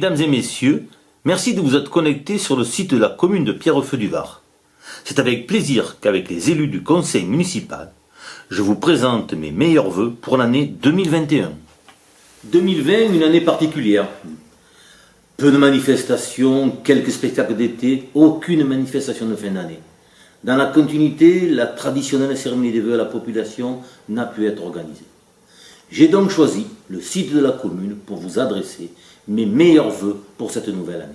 Mesdames et messieurs, merci de vous être connectés sur le site de la commune de Pierrefeu-du-Var. C'est avec plaisir qu'avec les élus du conseil municipal, je vous présente mes meilleurs vœux pour l'année 2021. 2020, une année particulière. Peu de manifestations, quelques spectacles d'été, aucune manifestation de fin d'année. Dans la continuité, la traditionnelle cérémonie des vœux à la population n'a pu être organisée. J'ai donc choisi le site de la commune pour vous adresser mes meilleurs vœux pour cette nouvelle année.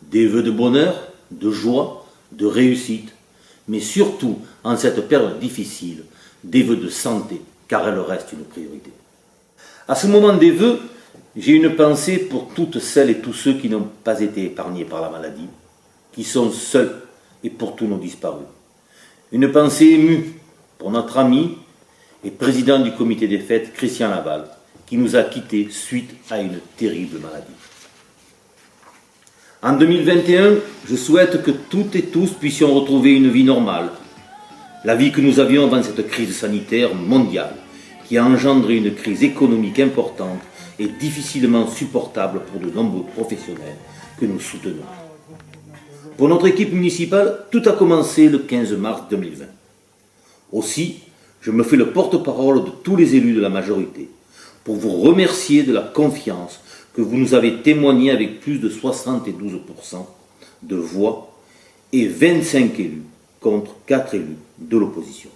Des vœux de bonheur, de joie, de réussite, mais surtout, en cette période difficile, des vœux de santé, car elle reste une priorité. À ce moment des vœux, j'ai une pensée pour toutes celles et tous ceux qui n'ont pas été épargnés par la maladie, qui sont seuls et pour tous nos disparus. Une pensée émue pour notre ami et président du comité des fêtes, Christian Laval, qui nous a quittés suite à une terrible maladie. En 2021, je souhaite que toutes et tous puissions retrouver une vie normale, la vie que nous avions avant cette crise sanitaire mondiale, qui a engendré une crise économique importante et difficilement supportable pour de nombreux professionnels que nous soutenons. Pour notre équipe municipale, tout a commencé le 15 mars 2020. Aussi, je me fais le porte-parole de tous les élus de la majorité pour vous remercier de la confiance que vous nous avez témoignée avec plus de 72% de voix et 25 élus contre 4 élus de l'opposition.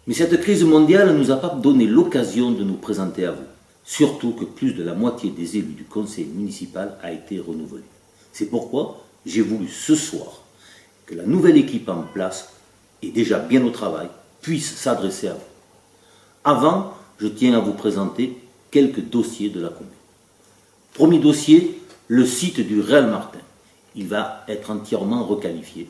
Mais cette crise mondiale ne nous a pas donné l'occasion de nous présenter à vous, surtout que plus de la moitié des élus du conseil municipal a été renouvelée. C'est pourquoi j'ai voulu ce soir que la nouvelle équipe en place et déjà bien au travail, puisse s'adresser à vous. Avant, je tiens à vous présenter quelques dossiers de la commune. Premier dossier, le site du Réal Martin. Il va être entièrement requalifié.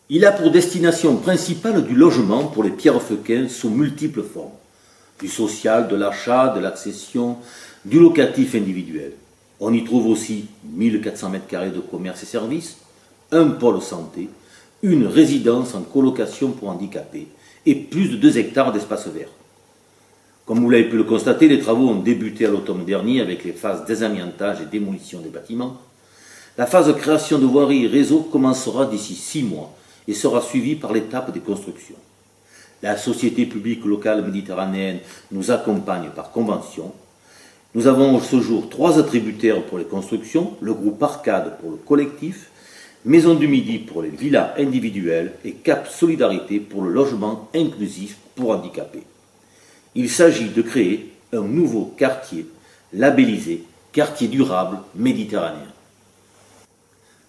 Il a pour destination principale du logement pour les Pierrefeuquins sous multiples formes. Du social, de l'achat, de l'accession, du locatif individuel. On y trouve aussi 1400 m² de commerce et services, un pôle santé, une résidence en colocation pour handicapés et plus de 2 hectares d'espace vert. Comme vous l'avez pu le constater, les travaux ont débuté à l'automne dernier avec les phases désamiantage et démolition des bâtiments. La phase de création de voiries et réseaux commencera d'ici 6 mois et sera suivie par l'étape des constructions. La société publique locale méditerranéenne nous accompagne par convention. Nous avons à ce jour 3 attributaires pour les constructions, le groupe Arcade pour le collectif, Maison du Midi pour les villas individuelles et Cap Solidarité pour le logement inclusif pour handicapés. Il s'agit de créer un nouveau quartier labellisé quartier durable méditerranéen.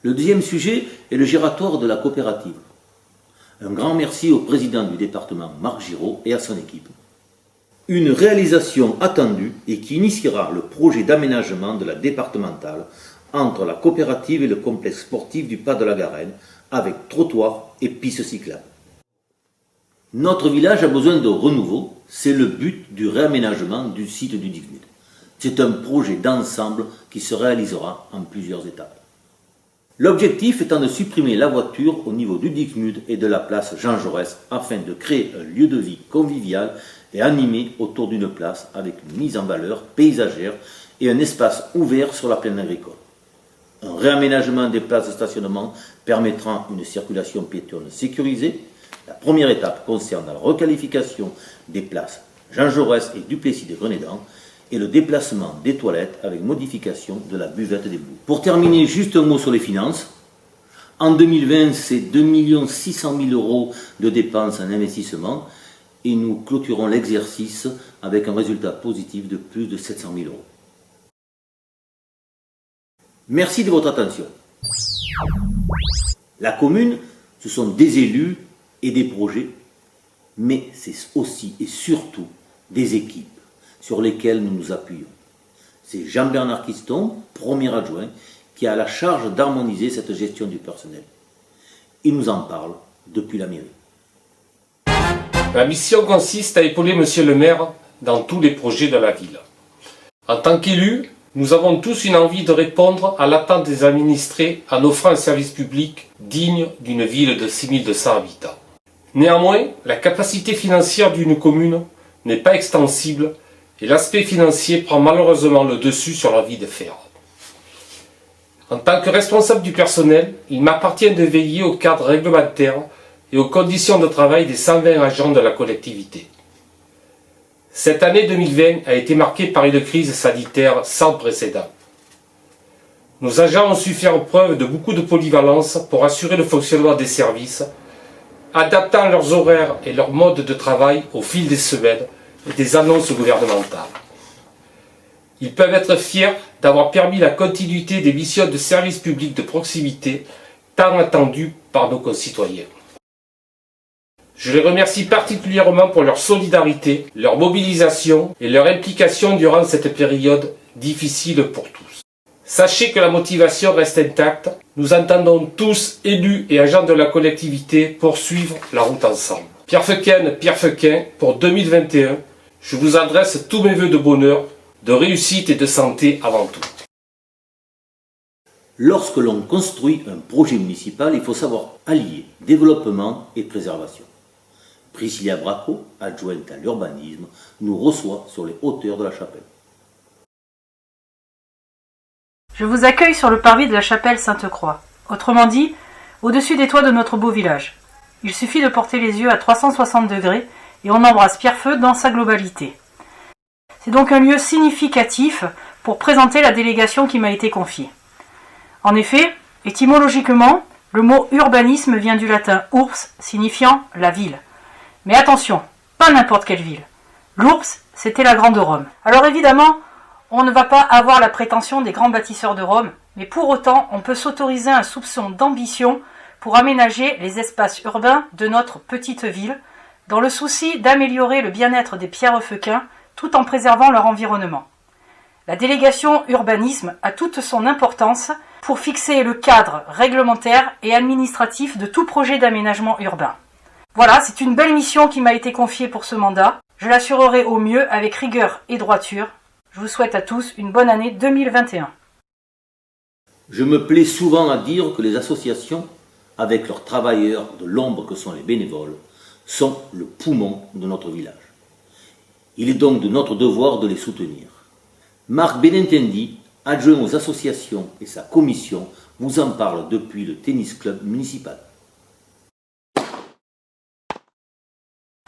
Le deuxième sujet est le giratoire de la coopérative. Un grand merci au président du département Marc Giraud et à son équipe. Une réalisation attendue et qui initiera le projet d'aménagement de la départementale entre la coopérative et le complexe sportif du Pas de la Garenne, avec trottoir et pistes cyclables. Notre village a besoin de renouveau, c'est le but du réaménagement du site du Dixmude. C'est un projet d'ensemble qui se réalisera en plusieurs étapes. L'objectif étant de supprimer la voiture au niveau du Dixmude et de la place Jean Jaurès afin de créer un lieu de vie convivial et animé autour d'une place avec une mise en valeur paysagère et un espace ouvert sur la plaine agricole. Un réaménagement des places de stationnement permettra une circulation piétonne sécurisée. La première étape concerne la requalification des places Jean Jaurès et Duplessis de Grenédan et le déplacement des toilettes avec modification de la buvette des boues. Pour terminer, juste un mot sur les finances. En 2020, c'est 2 600 000 € de dépenses en investissement et nous clôturons l'exercice avec un résultat positif de plus de 700 000 €. Merci de votre attention. La commune, ce sont des élus et des projets, mais c'est aussi et surtout des équipes sur lesquelles nous nous appuyons. C'est Jean-Bernard Quiston, premier adjoint, qui a la charge d'harmoniser cette gestion du personnel. Il nous en parle depuis la mairie. Ma mission consiste à épauler monsieur le maire dans tous les projets de la ville. En tant qu'élu, nous avons tous une envie de répondre à l'attente des administrés en offrant un service public digne d'une ville de 6200 habitants. Néanmoins, la capacité financière d'une commune n'est pas extensible et l'aspect financier prend malheureusement le dessus sur l'envie de faire. En tant que responsable du personnel, il m'appartient de veiller au cadre réglementaire et aux conditions de travail des 120 agents de la collectivité. Cette année 2020 a été marquée par une crise sanitaire sans précédent. Nos agents ont su faire preuve de beaucoup de polyvalence pour assurer le fonctionnement des services, adaptant leurs horaires et leur mode de travail au fil des semaines et des annonces gouvernementales. Ils peuvent être fiers d'avoir permis la continuité des missions de service public de proximité tant attendues par nos concitoyens. Je les remercie particulièrement pour leur solidarité, leur mobilisation et leur implication durant cette période difficile pour tous. Sachez que la motivation reste intacte. Nous entendons tous, élus et agents de la collectivité, poursuivre la route ensemble. Pierre Feuquin, pour 2021, je vous adresse tous mes vœux de bonheur, de réussite et de santé avant tout. Lorsque l'on construit un projet municipal, il faut savoir allier développement et préservation. Priscilla Bracco, adjointe à l'urbanisme, nous reçoit sur les hauteurs de la chapelle. Je vous accueille sur le parvis de la chapelle Sainte-Croix, autrement dit, au-dessus des toits de notre beau village. Il suffit de porter les yeux à 360 degrés et on embrasse Pierrefeu dans sa globalité. C'est donc un lieu significatif pour présenter la délégation qui m'a été confiée. En effet, étymologiquement, le mot urbanisme vient du latin urs, signifiant la ville. Mais attention, pas n'importe quelle ville. L'Ours, c'était la Grande Rome. Alors évidemment, on ne va pas avoir la prétention des grands bâtisseurs de Rome, mais pour autant, on peut s'autoriser un soupçon d'ambition pour aménager les espaces urbains de notre petite ville, dans le souci d'améliorer le bien-être des pierrefeuquins tout en préservant leur environnement. La délégation urbanisme a toute son importance pour fixer le cadre réglementaire et administratif de tout projet d'aménagement urbain. Voilà, c'est une belle mission qui m'a été confiée pour ce mandat. Je l'assurerai au mieux avec rigueur et droiture. Je vous souhaite à tous une bonne année 2021. Je me plais souvent à dire que les associations, avec leurs travailleurs de l'ombre que sont les bénévoles, sont le poumon de notre village. Il est donc de notre devoir de les soutenir. Marc Benintendi, adjoint aux associations et sa commission, vous en parle depuis le tennis club municipal.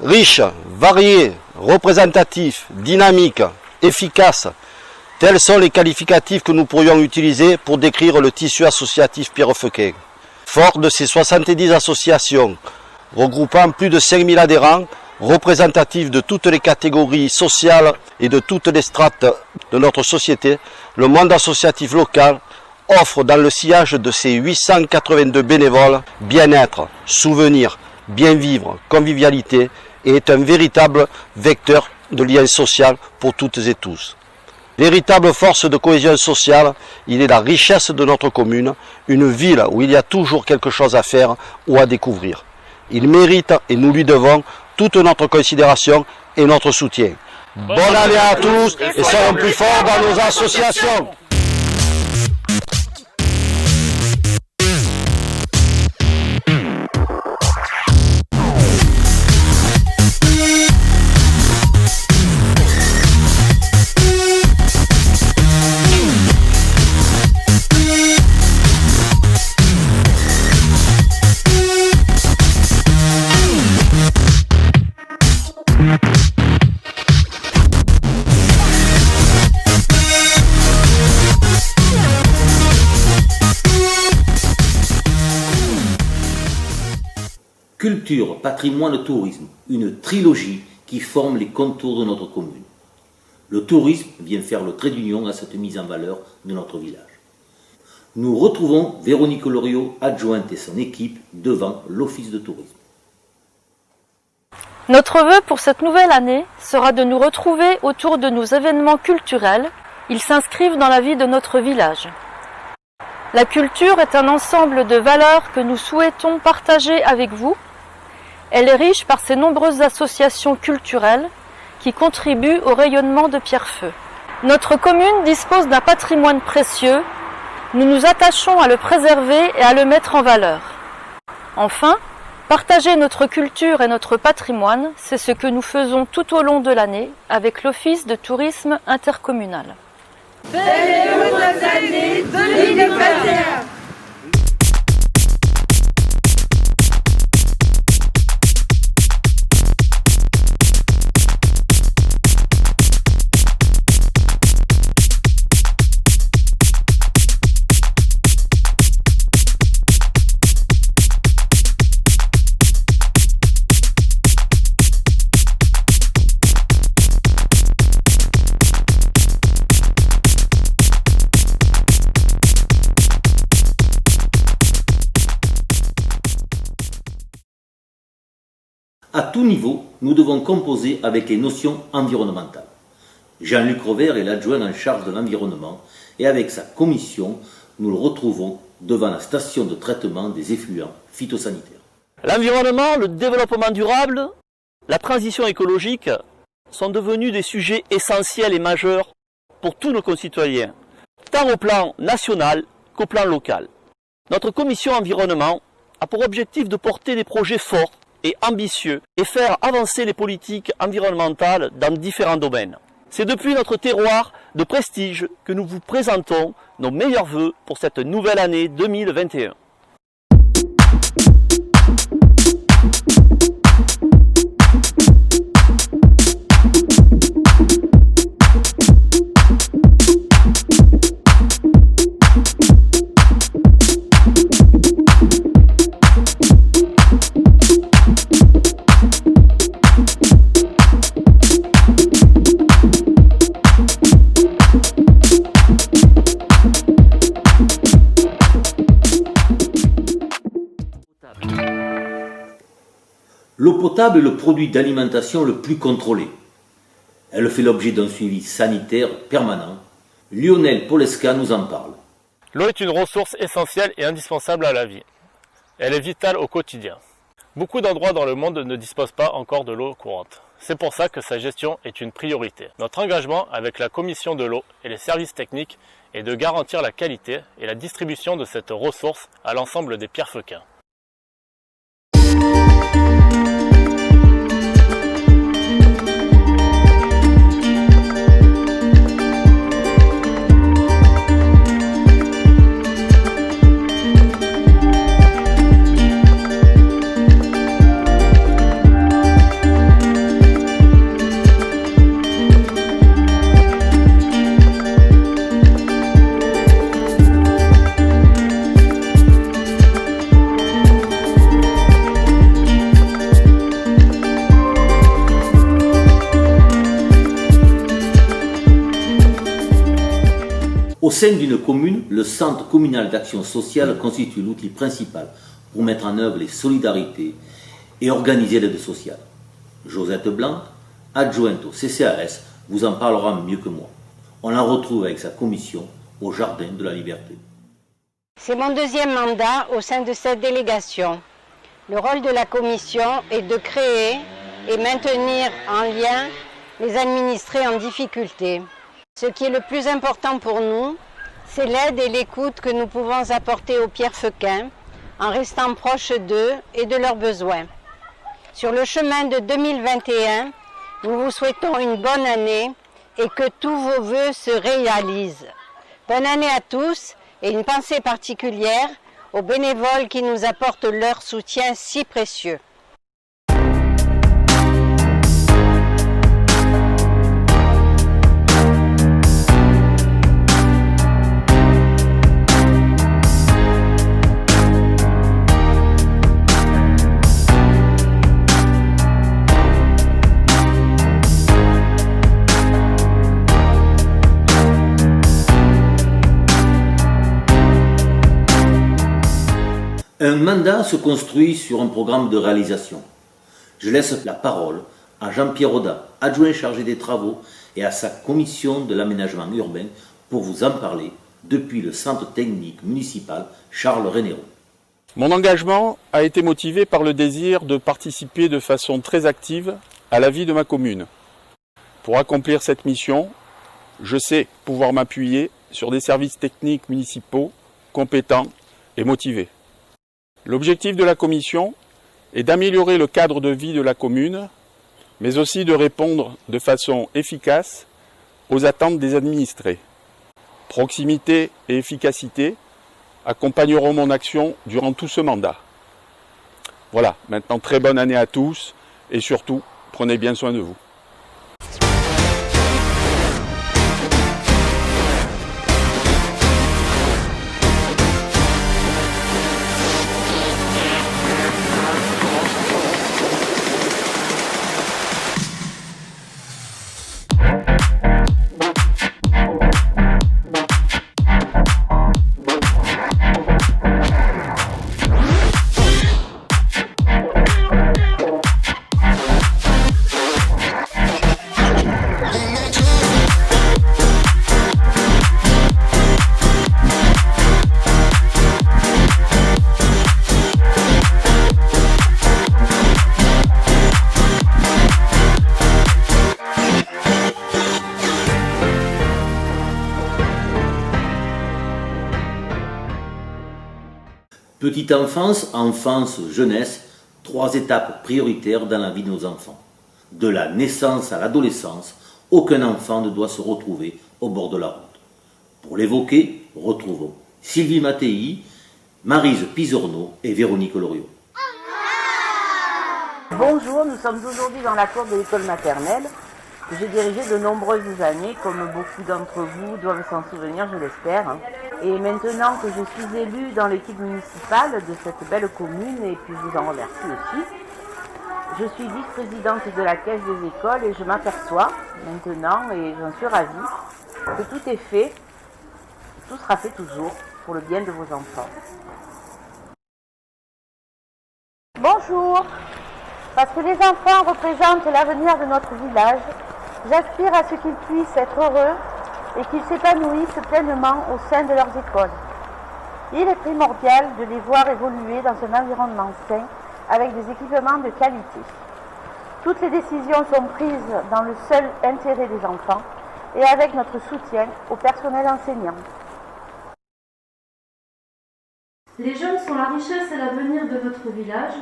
Riche, varié, représentatif, dynamique, efficace, tels sont les qualificatifs que nous pourrions utiliser pour décrire le tissu associatif pierrefeuquin. Fort de ces 70 associations, regroupant plus de 5000 adhérents, représentatifs de toutes les catégories sociales et de toutes les strates de notre société, le monde associatif local offre dans le sillage de ses 882 bénévoles bien-être, souvenir, bien vivre, convivialité, et est un véritable vecteur de lien social pour toutes et tous. Véritable force de cohésion sociale, il est la richesse de notre commune, une ville où il y a toujours quelque chose à faire ou à découvrir. Il mérite et nous lui devons toute notre considération et notre soutien. Bonne année à tous et soyons plus forts dans nos associations. Culture, patrimoine, tourisme, une trilogie qui forme les contours de notre commune. Le tourisme vient faire le trait d'union à cette mise en valeur de notre village. Nous retrouvons Véronique Loriot, adjointe et son équipe, devant l'office de tourisme. Notre vœu pour cette nouvelle année sera de nous retrouver autour de nos événements culturels. Ils s'inscrivent dans la vie de notre village. La culture est un ensemble de valeurs que nous souhaitons partager avec vous. Elle est riche par ses nombreuses associations culturelles qui contribuent au rayonnement de Pierrefeu. Notre commune dispose d'un patrimoine précieux. Nous nous attachons à le préserver et à le mettre en valeur. Enfin, Partager notre culture et notre patrimoine, c'est ce que nous faisons tout au long de l'année avec l'Office de tourisme intercommunal. Belle et heureuse année 2021. À tout niveau, nous devons composer avec les notions environnementales. Jean-Luc Rovert est l'adjoint en charge de l'environnement et avec sa commission, nous le retrouvons devant la station de traitement des effluents phytosanitaires. L'environnement, le développement durable, la transition écologique sont devenus des sujets essentiels et majeurs pour tous nos concitoyens, tant au plan national qu'au plan local. Notre commission environnement a pour objectif de porter des projets forts et ambitieux et faire avancer les politiques environnementales dans différents domaines. C'est depuis notre terroir de prestige que nous vous présentons nos meilleurs vœux pour cette nouvelle année 2021. L'eau potable est le produit d'alimentation le plus contrôlé. Elle fait l'objet d'un suivi sanitaire permanent. Lionel Polesca nous en parle. L'eau est une ressource essentielle et indispensable à la vie. Elle est vitale au quotidien. Beaucoup d'endroits dans le monde ne disposent pas encore de l'eau courante. C'est pour ça que sa gestion est une priorité. Notre engagement avec la Commission de l'eau et les services techniques est de garantir la qualité et la distribution de cette ressource à l'ensemble des pierrefiquins. Au sein d'une commune, le centre communal d'action sociale constitue l'outil principal pour mettre en œuvre les solidarités et organiser l'aide sociale. Josette Blanc, adjointe au CCAS, vous en parlera mieux que moi. On la retrouve avec sa commission au Jardin de la Liberté. C'est mon deuxième mandat au sein de cette délégation. Le rôle de la commission est de créer et maintenir en lien les administrés en difficulté. Ce qui est le plus important pour nous, c'est l'aide et l'écoute que nous pouvons apporter aux pierrefiquins en restant proches d'eux et de leurs besoins. Sur le chemin de 2021, nous vous souhaitons une bonne année et que tous vos vœux se réalisent. Bonne année à tous et une pensée particulière aux bénévoles qui nous apportent leur soutien si précieux. Un mandat se construit sur un programme de réalisation. Je laisse la parole à Jean-Pierre Audat, adjoint chargé des travaux, et à sa commission de l'aménagement urbain pour vous en parler depuis le centre technique municipal Charles Rénéron. Mon engagement a été motivé par le désir de participer de façon très active à la vie de ma commune. Pour accomplir cette mission, je sais pouvoir m'appuyer sur des services techniques municipaux compétents et motivés. L'objectif de la commission est d'améliorer le cadre de vie de la commune, mais aussi de répondre de façon efficace aux attentes des administrés. Proximité et efficacité accompagneront mon action durant tout ce mandat. Voilà, maintenant très bonne année à tous et surtout, prenez bien soin de vous. Petite enfance, enfance, jeunesse, 3 étapes prioritaires dans la vie de nos enfants. De la naissance à l'adolescence, aucun enfant ne doit se retrouver au bord de la route. Pour l'évoquer, retrouvons Sylvie Mattei, Maryse Pisorno et Véronique Loriot. Bonjour, nous sommes aujourd'hui dans la cour de l'école maternelle que j'ai dirigée de nombreuses années, comme beaucoup d'entre vous doivent s'en souvenir, je l'espère. Et maintenant que je suis élue dans l'équipe municipale de cette belle commune, et puis je vous en remercie aussi, je suis vice-présidente de la caisse des écoles et je m'aperçois maintenant, et j'en suis ravie, que tout est fait, tout sera fait toujours pour le bien de vos enfants. Bonjour. Parce que les enfants représentent l'avenir de notre village, j'aspire à ce qu'ils puissent être heureux et qu'ils s'épanouissent pleinement au sein de leurs écoles. Il est primordial de les voir évoluer dans un environnement sain avec des équipements de qualité. Toutes les décisions sont prises dans le seul intérêt des enfants et avec notre soutien au personnel enseignant. Les jeunes sont la richesse et l'avenir de notre village.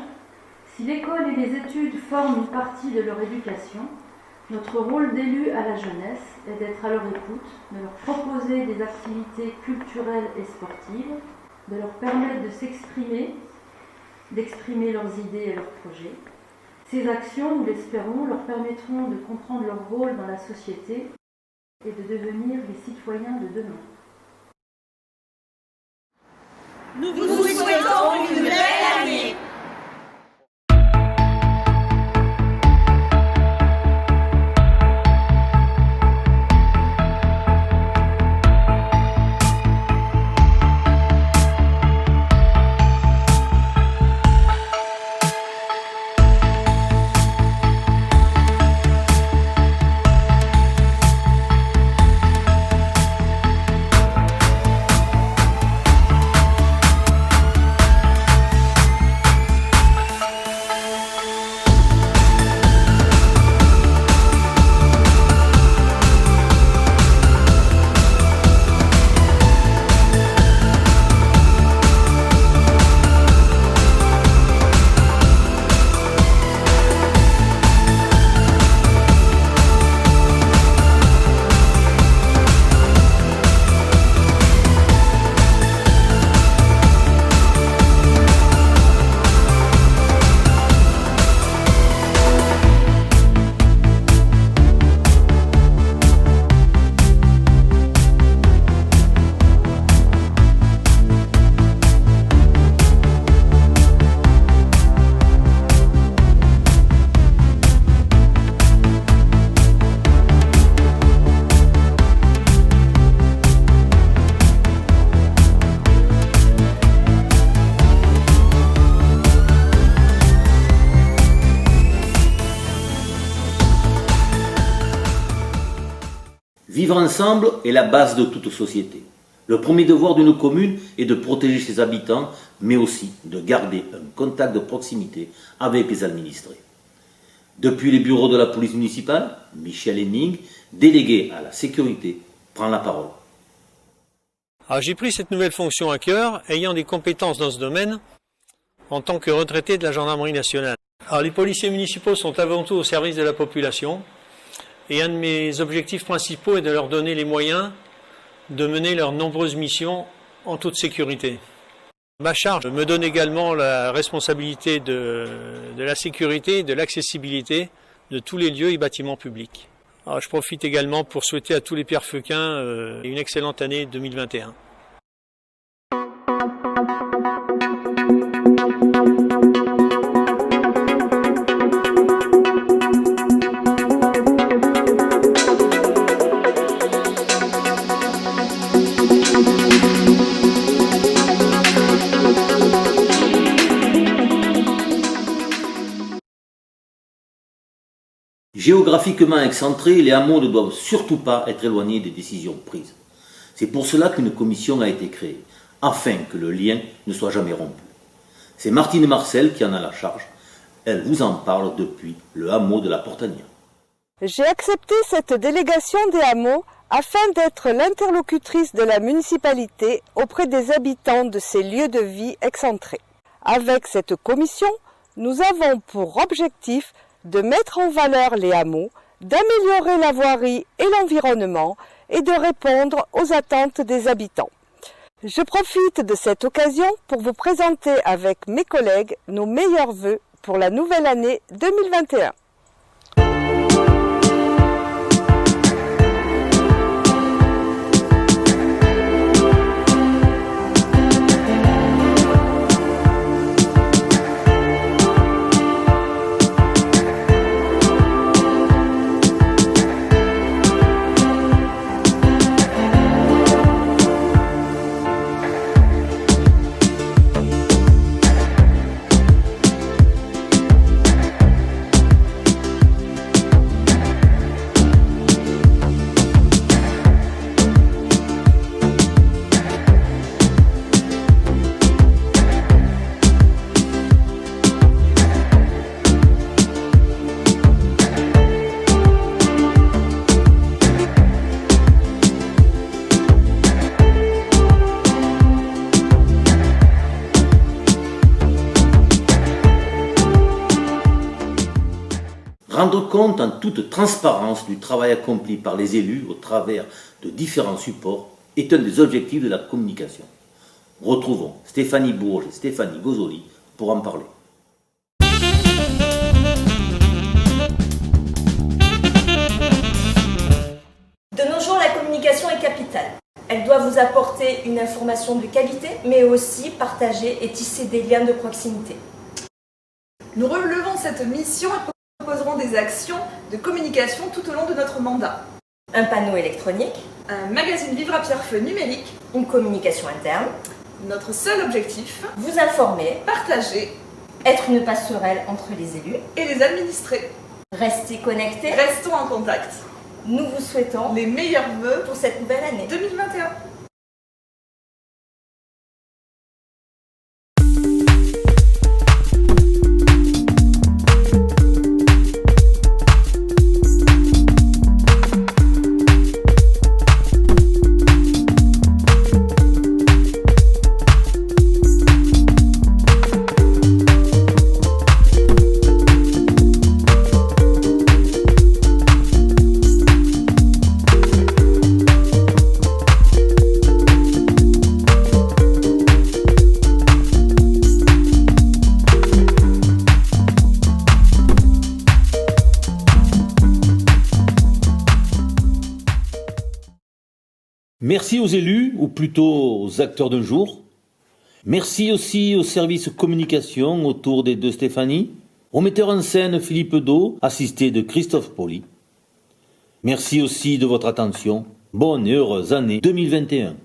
Si l'école et les études forment une partie de leur éducation, notre rôle d'élu à la jeunesse est d'être à leur écoute, de leur proposer des activités culturelles et sportives, de leur permettre de s'exprimer, d'exprimer leurs idées et leurs projets. Ces actions, nous l'espérons, leur permettront de comprendre leur rôle dans la société et de devenir les citoyens de demain. Nous vous souhaitons une belle année. Vivre ensemble est la base de toute société. Le premier devoir d'une commune est de protéger ses habitants, mais aussi de garder un contact de proximité avec les administrés. Depuis les bureaux de la police municipale, Michel Henning, délégué à la sécurité, prend la parole. J'ai pris cette nouvelle fonction à cœur, ayant des compétences dans ce domaine. en tant que retraité de la gendarmerie nationale. Alors, les policiers municipaux sont avant tout au service de la population et un de mes objectifs principaux est de leur donner les moyens de mener leurs nombreuses missions en toute sécurité. Ma charge me donne également la responsabilité de la sécurité et de l'accessibilité de tous les lieux et bâtiments publics. Alors, je profite également pour souhaiter à tous les pierrefontains une excellente année 2021. Géographiquement excentrés, les hameaux ne doivent surtout pas être éloignés des décisions prises. C'est pour cela qu'une commission a été créée, afin que le lien ne soit jamais rompu. C'est Martine Marcel qui en a la charge. Elle vous en parle depuis le hameau de la Portanière. J'ai accepté cette délégation des hameaux afin d'être l'interlocutrice de la municipalité auprès des habitants de ces lieux de vie excentrés. Avec cette commission, nous avons pour objectif de mettre en valeur les hameaux, d'améliorer la voirie et l'environnement et de répondre aux attentes des habitants. Je profite de cette occasion pour vous présenter avec mes collègues nos meilleurs vœux pour la nouvelle année 2021. Rendre compte en toute transparence du travail accompli par les élus au travers de différents supports est un des objectifs de la communication. Retrouvons Stéphanie Bourges et Stéphanie Gozoli pour en parler. De nos jours, la communication est capitale. Elle doit vous apporter une information de qualité, mais aussi partager et tisser des liens de proximité. Nous relevons cette mission et proposerons des actions de communication tout au long de notre mandat. Un panneau électronique, un magazine Vivre à Pierrefeu numérique, une communication interne. Notre seul objectif, vous informer, partager, être une passerelle entre les élus et les administrés. Restez connectés, restons en contact. Nous vous souhaitons les meilleurs vœux pour cette nouvelle année 2021. Merci aux élus, ou plutôt aux acteurs d'un jour. Merci aussi au service communication autour des deux Stéphanie, au metteur en scène Philippe Do, assisté de Christophe Poli. Merci aussi de votre attention. Bonne et heureuse année 2021.